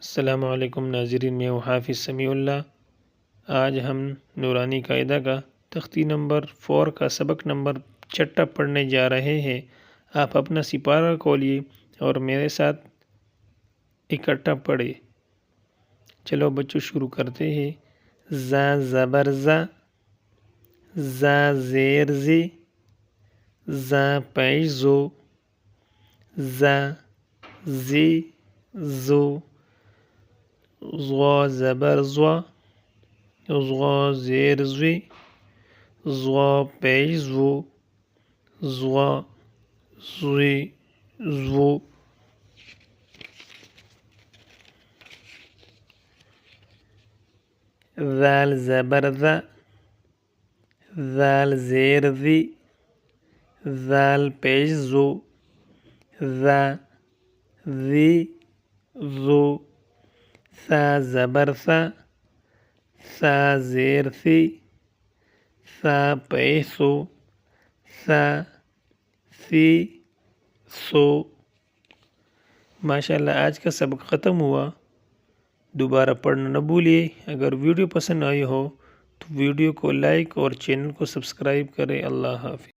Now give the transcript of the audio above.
السلام علیکم ناظرین، میں ہوں حافظ سمیع اللہ۔ آج ہم نورانی قاعدہ کا تختی نمبر 4 کا سبق نمبر 6 پڑھنے جا رہے ہیں۔ آپ اپنا سپارہ کھولیے اور میرے ساتھ اکٹھا پڑھیں۔ چلو بچوں شروع کرتے ہیں۔ زا زبر زا، زا زیر زی، زا پیش زو، زا زی زو، زوا زبر زوا، زوا زیر زوی، زوا پیش زو، زوا زوی زو۔ ذال زبر ذا، ذال زیر ذی، ذال پیش زو، ذا ذی زو، ثا زبر ثا، ثا زیر ثی، ثا پیش سو، ثا ثی سو۔ ماشاءاللہ آج کا سبق ختم ہوا۔ دوبارہ پڑھنا نہ بھولیے۔ اگر ویڈیو پسند آئی ہو تو ویڈیو کو لائک اور چینل کو سبسکرائب کریں۔ اللہ حافظ۔